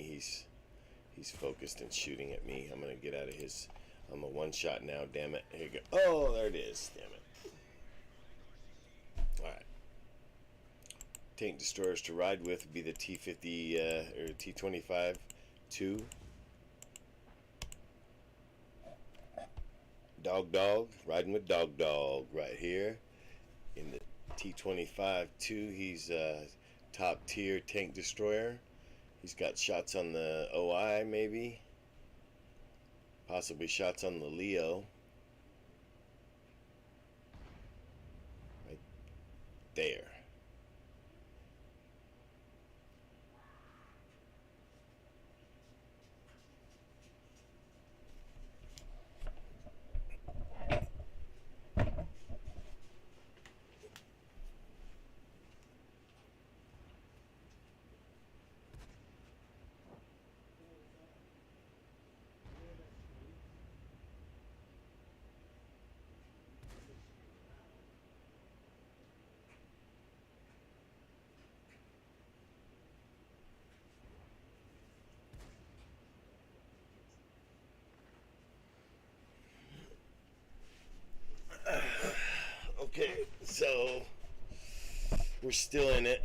He's focused and shooting at me. I'm gonna get out of his. I'm a one shot now. Damn it. Here you go. Oh, there it is. Damn it. All right. Tank destroyers to ride with would be the T-50 or T-25-2. Dog, riding with Dog right here. In the T-25-2, he's a top tier tank destroyer. He's got shots on the OI maybe. Possibly shots on the Leo. Right there. Okay, so we're still in it,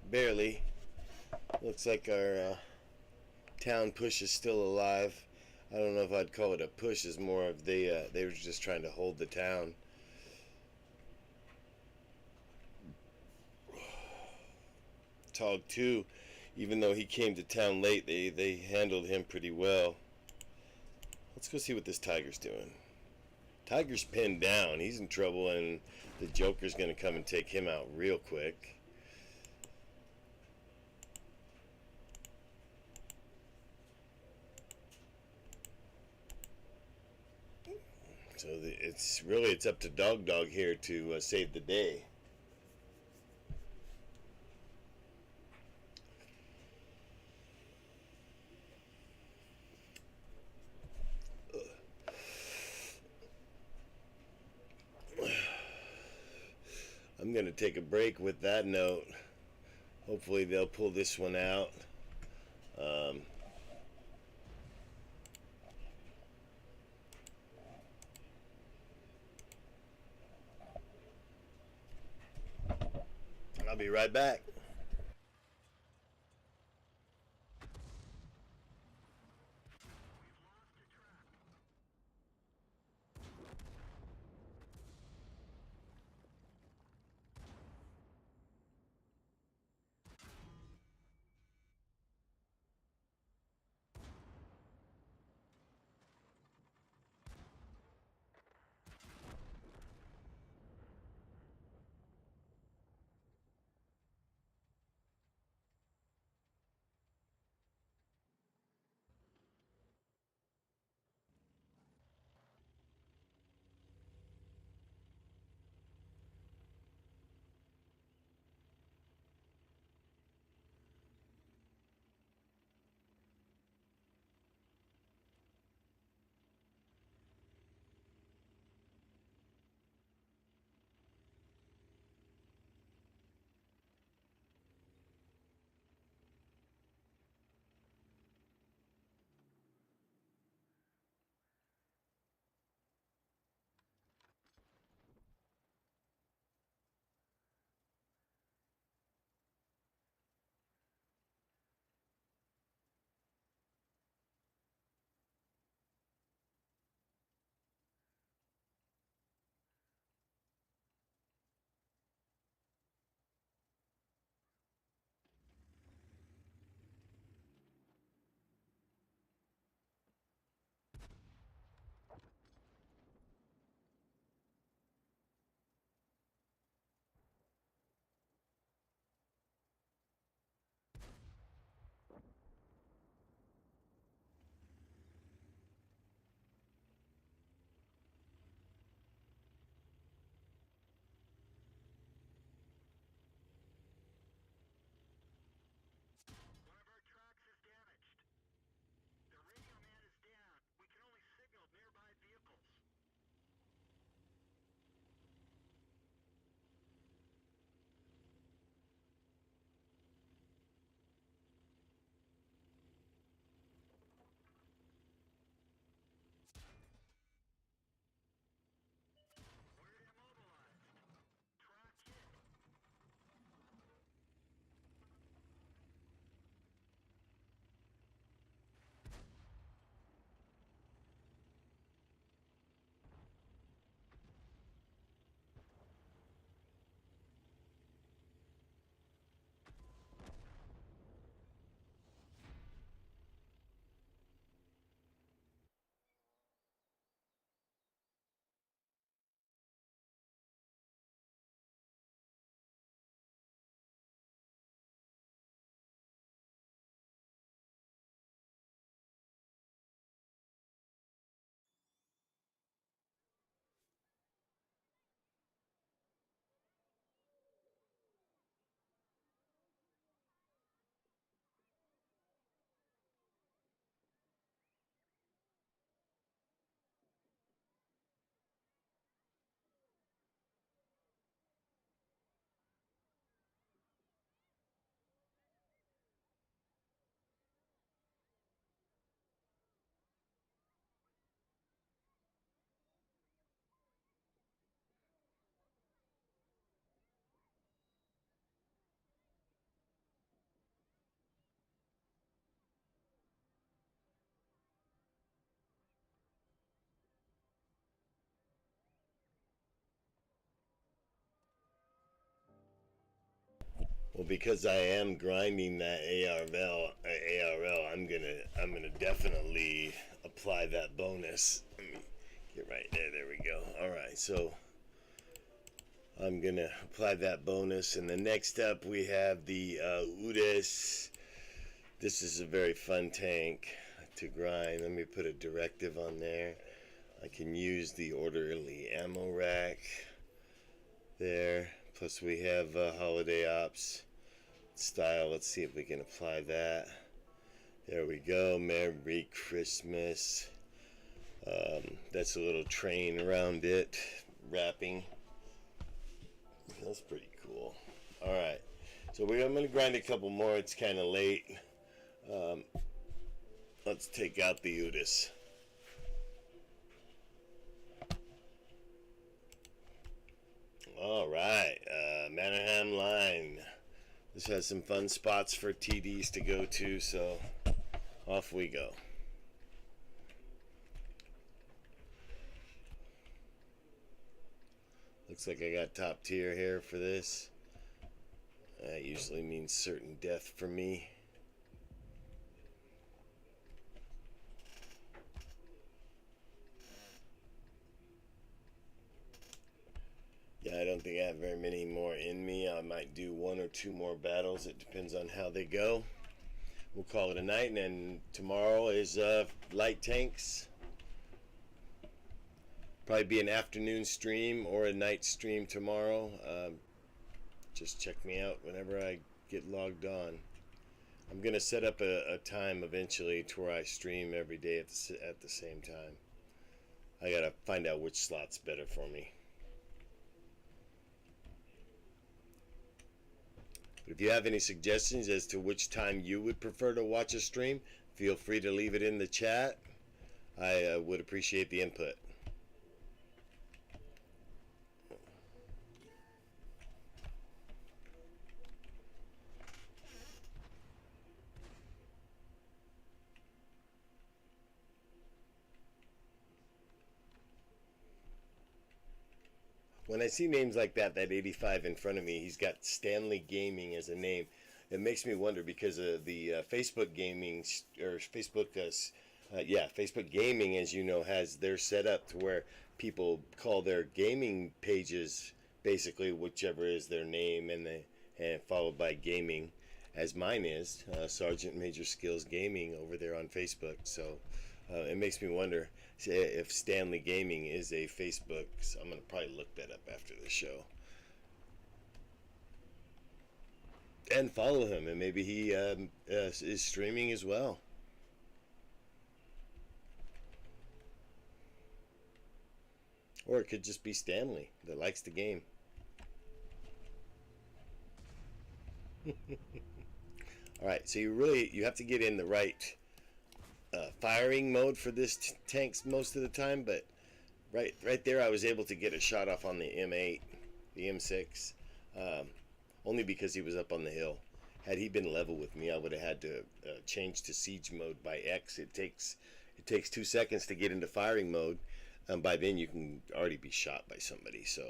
barely. Looks like our town push is still alive. I don't know if I'd call it a push. It's more of they were just trying to hold the town. Tog 2, even though he came to town late, they handled him pretty well. Let's go see what this tiger's doing. Tiger's pinned down. He's in trouble, and the Joker's going to come and take him out real quick. So it's up to Dog here to save the day. I'm going to take a break with that note. Hopefully they'll pull this one out. I'll be right back. Well, because I am grinding that ARL, I'm gonna definitely apply that bonus. Let me get right there. There we go. All right, so I'm gonna apply that bonus, and the next up we have the Udis. This is a very fun tank to grind. Let me put a directive on there. I can use the orderly ammo rack there. Plus we have holiday ops style. Let's see if we can apply that. There we go. Merry Christmas. That's a little train around it, wrapping. That's pretty cool. All right, so I'm going to grind a couple more. It's kind of late. Let's take out the Udis. All right, Mannerheim line. This has some fun spots for TDs to go to, so off we go. Looks like I got top tier here for this. That usually means certain death for me. Yeah, I don't think I have very many more in me. I might do one or two more battles. It depends on how they go. We'll call it a night, and then tomorrow is light tanks. Probably be an afternoon stream or a night stream tomorrow. Just check me out whenever I get logged on. I'm gonna set up a time eventually to where I stream every day at the same time. I gotta find out which slot's better for me. If you have any suggestions as to which time you would prefer to watch a stream, feel free to leave it in the chat. I would appreciate the input. When I see names like that 85 in front of me, he's got Stanley Gaming as a name. It makes me wonder because of the Facebook gaming or Facebook, Facebook Gaming, as you know, has their setup to where people call their gaming pages basically whichever is their name, and followed by gaming, as mine is Sergeant Major Skills Gaming over there on Facebook. So it makes me wonder if Stanley Gaming is a Facebook. So I'm gonna probably look that up after the show and follow him, and maybe he is streaming as well. Or it could just be Stanley that likes the game. All right, so you have to get in the right firing mode for this tanks most of the time, but right there I was able to get a shot off on the M8, the M6, only because he was up on the hill. Had he been level with me, I would have had to change to siege mode by X. It takes 2 seconds to get into firing mode. By then you can already be shot by somebody. So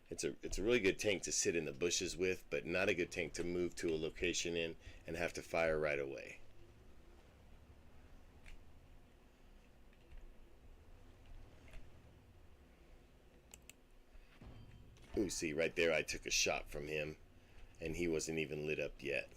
it's a really good tank to sit in the bushes with, but not a good tank to move to a location in and have to fire right away. Ooh, see right there, I took a shot from him, and he wasn't even lit up yet.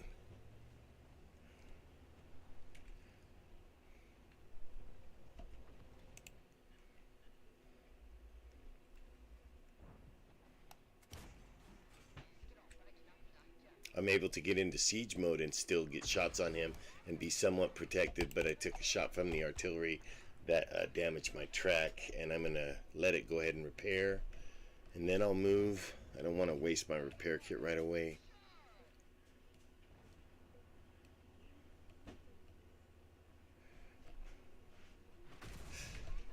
I'm able to get into siege mode and still get shots on him and be somewhat protected, but I took a shot from the artillery that damaged my track, and I'm gonna let it go ahead and repair, and then I'll move. I don't want to waste my repair kit right away.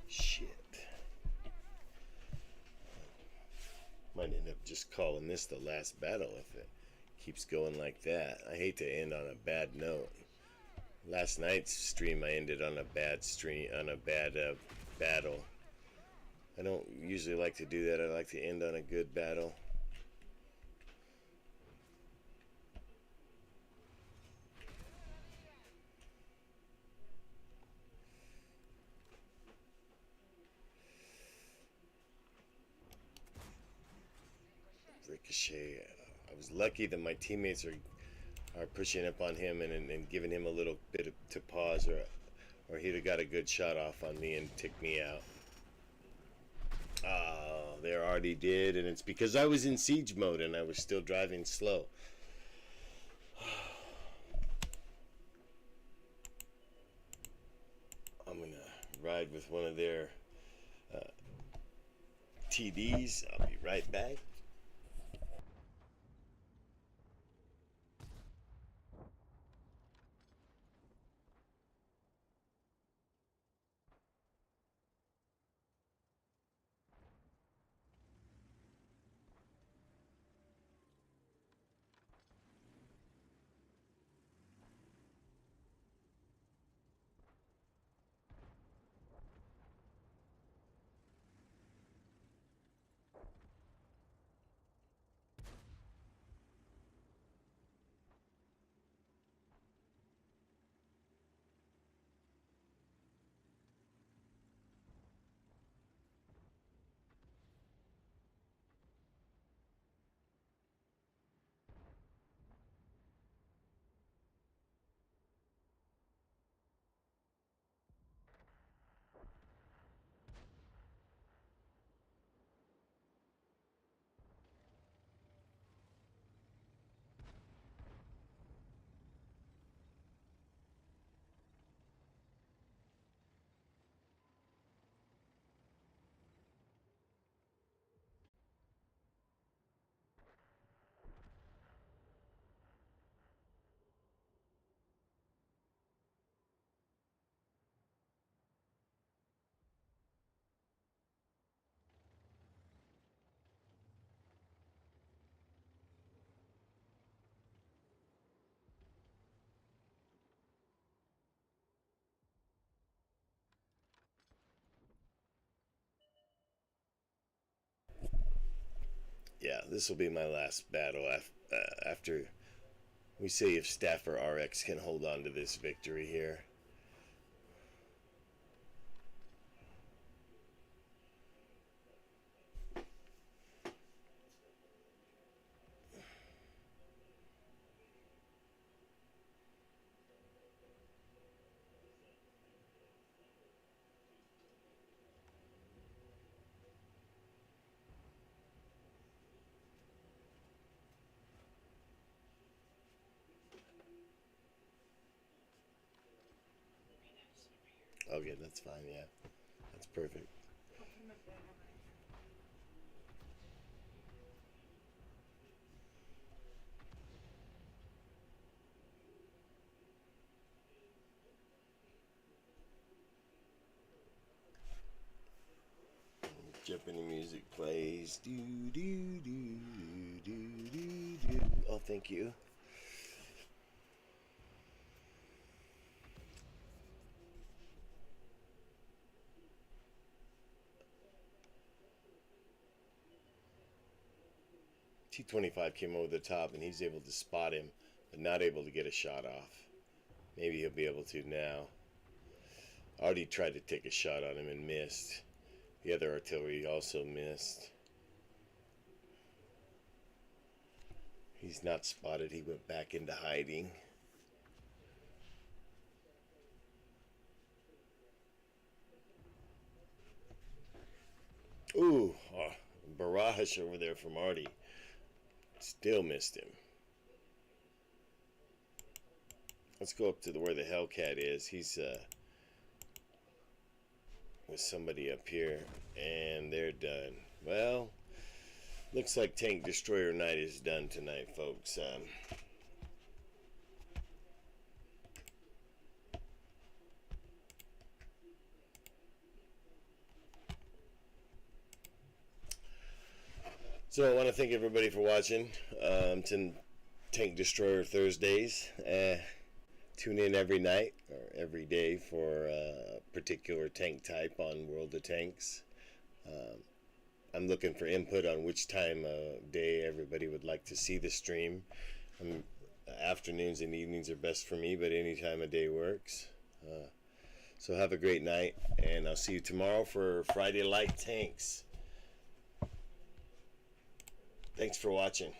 Shit. Might end up just calling this the last battle if it keeps going like that. I hate to end on a bad note. Last night's stream I ended on a bad battle. I don't usually like to do that. I like to end on a good battle. Ricochet. I was lucky that my teammates are pushing up on him and giving him a little bit to pause, or he'd have got a good shot off on me and ticked me out. Oh, they already did, and it's because I was in siege mode and I was still driving slow. I'm gonna ride with one of their TDs. I'll be right back. Yeah, this will be my last battle after we see if Staffer RX can hold on to this victory here. Okay, that's fine, yeah. That's perfect. I'll put my bag on my Jeopardy music plays. Do, do, do, do, do, do. Oh, thank you. T25 came over the top and he's able to spot him, but not able to get a shot off. Maybe he'll be able to now. Already tried to take a shot on him and missed. The other artillery also missed. He's not spotted. He went back into hiding. Ooh, oh, barrage over there from Artie. Still missed him. Let's go up to where the Hellcat is. He's with somebody up here, and they're done. Well, looks like Tank Destroyer Night is done tonight, folks. So I want to thank everybody for watching. To Tank Destroyer Thursdays. Tune in every night or every day for a particular tank type on World of Tanks. I'm looking for input on which time of day everybody would like to see the stream. Afternoons and evenings are best for me, but any time of day works. So have a great night, and I'll see you tomorrow for Friday Light Tanks. Thanks for watching.